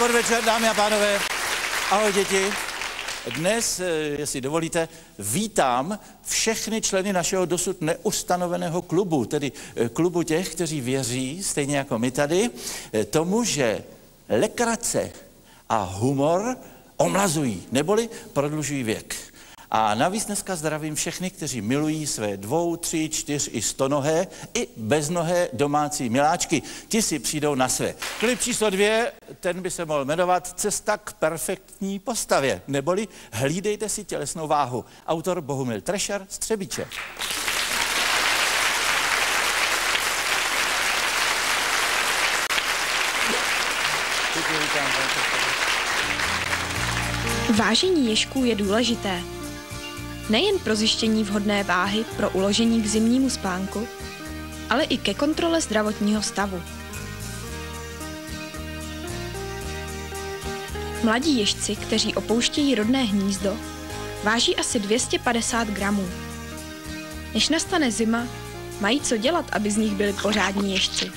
podvečer, dámy a pánové. Ahoj, děti. Dnes, jestli dovolíte, vítám všechny členy našeho dosud neustanoveného klubu, tedy klubu těch, kteří věří, stejně jako my tady, tomu, že legrace a humor omlazují, neboli prodlužují věk. A navíc dneska zdravím všechny, kteří milují své 2, 3, 4 i 100nohé i beznohé domácí miláčky. Ti si přijdou na své. Klip číslo 2, ten by se mohl jmenovat Cesta k perfektní postavě, neboli Hlídejte si tělesnou váhu. Autor Bohumil Trešer z Třebíče. Vážení ježků je důležité. Nejen pro zjištění vhodné váhy pro uložení k zimnímu spánku, ale i ke kontrole zdravotního stavu. Mladí ježci, kteří opouštějí rodné hnízdo, váží asi 250 gramů. Než nastane zima, mají co dělat, aby z nich byli pořádní ježci.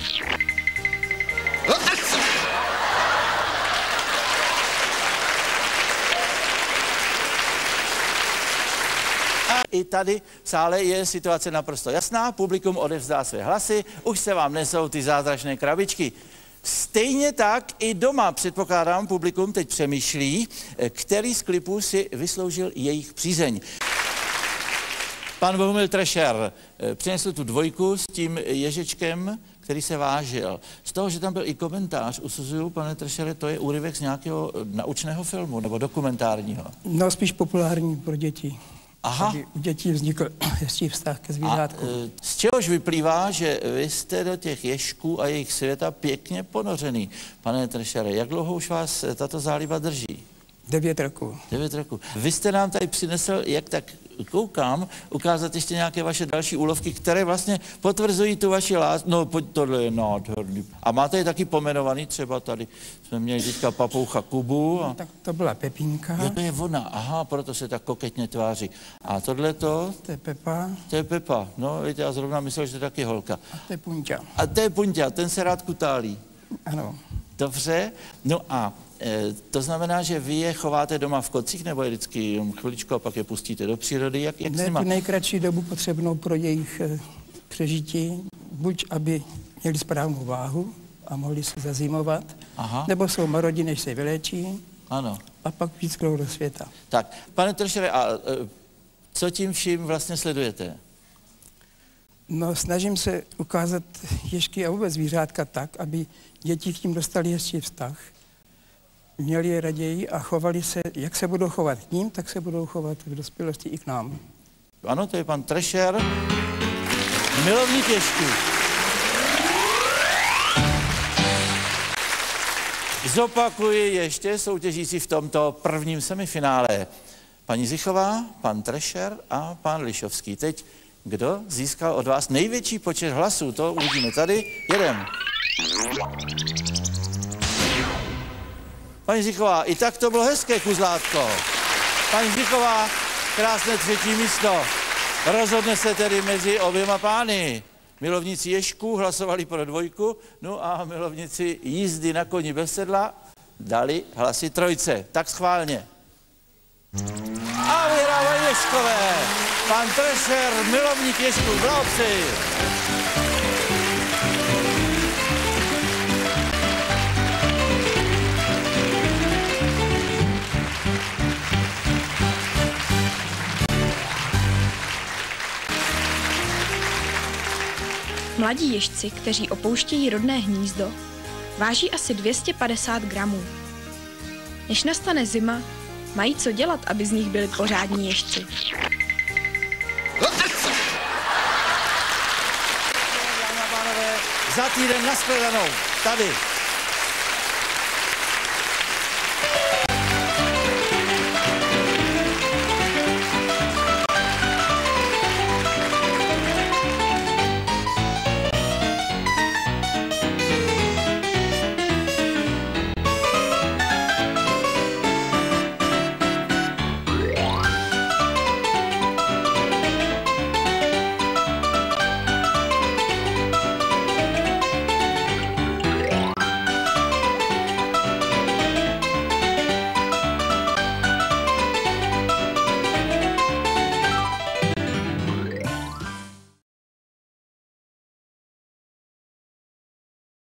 I tady v sále je situace naprosto jasná, publikum odevzdá své hlasy, už se vám nesou ty zázračné krabičky. Stejně tak i doma, předpokládám, publikum teď přemýšlí, který z klipů si vysloužil jejich přízeň. Pan Bohumil Trešer přinesl tu 2 s tím ježečkem, který se vážil. Z toho, že tam byl i komentář, usuzuju, pane Trešere, to je úryvek z nějakého naučného filmu nebo dokumentárního? No, spíš populární pro děti. Aha. Aby u dětí vznikl hezčí vztah ke zvířátku. Z čehož vyplývá, že vy jste do těch ježků a jejich světa pěkně ponořený. Pane Trešere, jak dlouho už vás tato záliba drží? 9 roků. 9 roků. Vy jste nám tady přinesl, jak tak koukám, ukázat ještě nějaké vaše další úlovky, které vlastně potvrzují tu vaši lásku. No, tohle je nádherný. A máte je taky pomenovaný, třeba tady jsme měli teďka papoucha Kubu. A... Tak to byla Pepínka. Jo, to je ona, aha, proto se tak koketně tváří. A tohle to? To je Pepa. To je Pepa, no, víte, já zrovna myslel, že to je taky holka. A to je Punťa. A to je Punťa, ten se rád kutálí. Ano. Dobře, no a to znamená, že vy je chováte doma v kocích, nebo je vždycky chviličku a pak je pustíte do přírody? Jak ne, s nima? tu nejkratší dobu potřebnou pro jejich přežití, buď aby měli správnou váhu a mohli se zazimovat, aha, nebo jsou marodí, než se vyléčí, ano, a pak víc do světa. Tak, pane Trešere, a co tím vším vlastně sledujete? No, snažím se ukázat ježky a vůbec zvířátka tak, aby děti k tím dostali hezčí vztah, měli je raději a chovali se, jak se budou chovat k ním, tak se budou chovat v dospělosti i k nám. Ano, to je pan Trešer, milovník ježků. Zopakuji ještě soutěžící v tomto prvním semifinále. Paní Zichová, pan Trešer a pan Lišovský. Teď kdo získal od vás největší počet hlasů? To uvidíme tady. Jedem. Paní Zichová, i tak to bylo hezké kuzlátko. Paní Zichová, krásné 3. místo. Rozhodne se tedy mezi oběma pány. Milovníci ježků hlasovali pro 2, no a milovníci jízdy na koni bez sedla dali hlasy 3. Tak schválně. A vyhrávají ježkové. Pan Trešer, milovník ježků, blahopřeji. Mladí ježci, kteří opouštějí rodné hnízdo, váží asi 250 gramů. Než nastane zima, mají co dělat, aby z nich byli pořádní ježci. Dámy a pánové, za týden nashledanou tady.